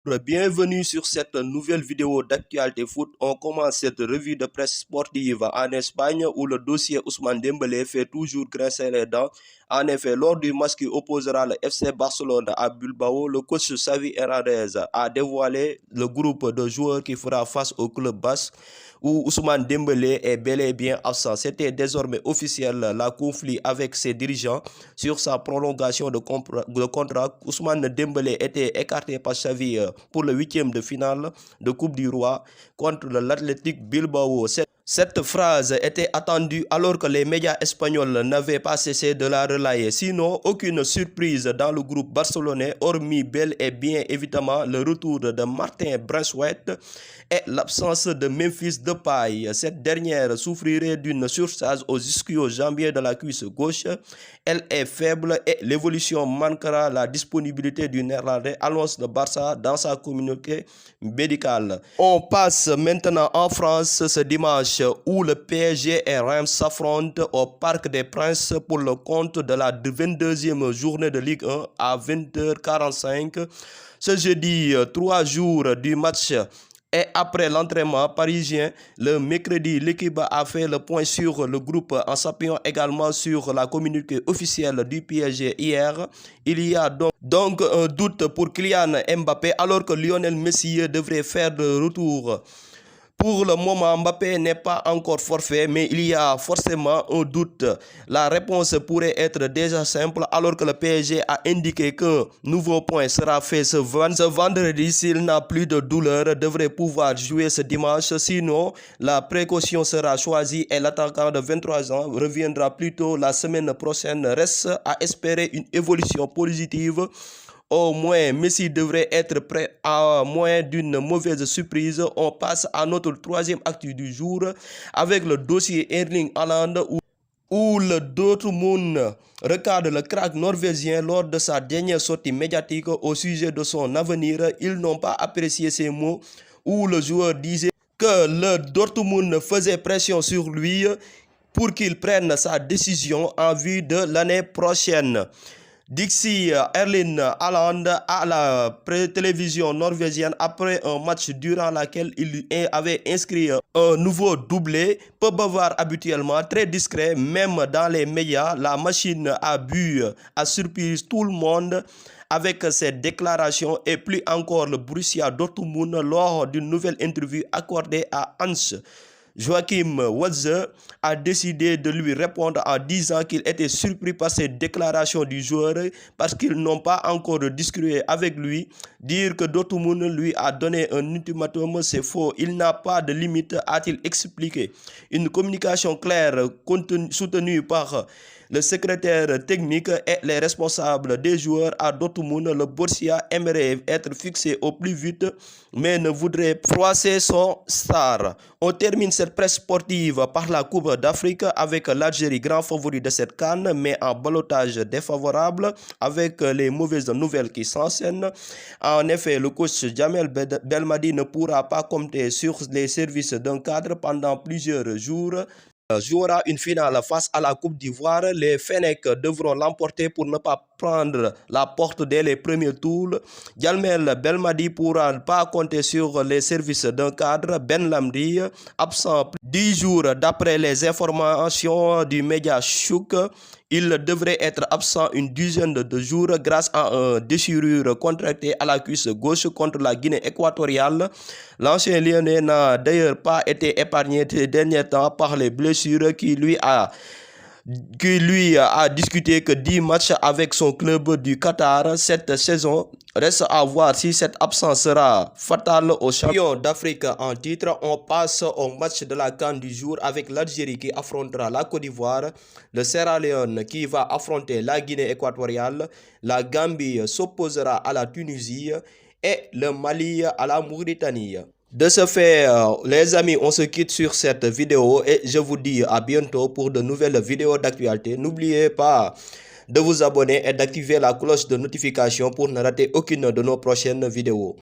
Bienvenue sur cette nouvelle vidéo d'actualité foot. On commence cette revue de presse sportive en Espagne où le dossier Ousmane Dembélé fait toujours grincer les dents. En effet, lors du match qui opposera le FC Barcelone à Bilbao, le coach Xavi Hernandez a dévoilé le groupe de joueurs qui fera face au club basque où Ousmane Dembélé est bel et bien absent. C'était désormais officiel la conflit avec ses dirigeants sur sa prolongation de contrat. Ousmane Dembélé était écarté par Xavi pour le huitième de finale de Coupe du Roi contre l'Athletic Bilbao. Cette phrase était attendue alors que les médias espagnols n'avaient pas cessé de la relayer. Sinon, aucune surprise dans le groupe barcelonais, hormis bel et bien évidemment le retour de Martin Braithwaite et l'absence de Memphis Depay. Cette dernière souffrirait d'une surcharge aux ischio-jambiers de la cuisse gauche. Elle est faible et l'évolution manquera la disponibilité du Néerlandais, annonce le Barça dans sa communauté médicale. On passe maintenant en France ce dimanche où le PSG et Reims s'affrontent au Parc des Princes pour le compte de la 22e journée de Ligue 1 à 20h45. Ce jeudi, 3 jours du match et après l'entraînement parisien, le mercredi, l'équipe a fait le point sur le groupe en s'appuyant également sur la communiqué officielle du PSG hier. Il y a donc un doute pour Kylian Mbappé alors que Lionel Messi devrait faire le retour. Pour le moment, Mbappé n'est pas encore forfait, mais il y a forcément un doute. La réponse pourrait être déjà simple alors que le PSG a indiqué qu'un nouveau point sera fait ce vendredi. S'il n'a plus de douleur, devrait pouvoir jouer ce dimanche. Sinon, la précaution sera choisie et l'attaquant de 23 ans reviendra plus tôt la semaine prochaine. Reste à espérer une évolution positive. Au moins, Messi devrait être prêt à moins d'une mauvaise surprise. On passe à notre troisième actu du jour avec le dossier Erling Haaland où le Dortmund recadre le crack norvégien lors de sa dernière sortie médiatique au sujet de son avenir. Ils n'ont pas apprécié ces mots où le joueur disait que le Dortmund faisait pression sur lui pour qu'il prenne sa décision en vue de l'année prochaine. Dixie Erling Haaland à la télévision norvégienne après un match durant lequel il avait inscrit un nouveau doublé, peu bavard habituellement, très discret, même dans les médias. La machine à but a surpris tout le monde avec ses déclarations et plus encore le Borussia Dortmund lors d'une nouvelle interview accordée à Hans. Joachim Watzke a décidé de lui répondre en disant qu'il était surpris par ces déclarations du joueur parce qu'ils n'ont pas encore discuté avec lui. Dire que Dortmund lui a donné un ultimatum, c'est faux. Il n'a pas de limite, a-t-il expliqué. Une communication claire soutenue par le secrétaire technique et les responsables des joueurs à Dortmund. Le Borussia aimerait être fixé au plus vite, mais ne voudrait froisser son star. On termine cette presse sportive par la Coupe d'Afrique avec l'Algérie grand favori de cette CAN, mais en ballottage défavorable avec les mauvaises nouvelles qui s'enseignent. En effet, le coach Djamel Belmadi ne pourra pas compter sur les services d'un cadre pendant plusieurs jours. Jouera une finale face à la Coupe d'Ivoire. Les Fennecs devront l'emporter pour ne pas prendre la porte dès les premiers tours. Djamel Belmadi pourra pas compter sur les services d'un cadre. Ben Lamdi, absent 10 jours d'après les informations du média Chouk. Il devrait être absent une dizaine de jours grâce à une déchirure contractée à la cuisse gauche contre la Guinée équatoriale. L'ancien Lyonnais n'a d'ailleurs pas été épargné ces derniers temps par les blessures qui lui a discuté que 10 matchs avec son club du Qatar cette saison. Reste à voir si cette absence sera fatale aux champions d'Afrique en titre. On passe au match de la CAN du jour avec l'Algérie qui affrontera la Côte d'Ivoire, le Sierra Leone qui va affronter la Guinée équatoriale, la Gambie s'opposera à la Tunisie et le Mali à la Mauritanie. De ce fait, les amis, on se quitte sur cette vidéo et je vous dis à bientôt pour de nouvelles vidéos d'actualité. N'oubliez pas de vous abonner et d'activer la cloche de notification pour ne rater aucune de nos prochaines vidéos.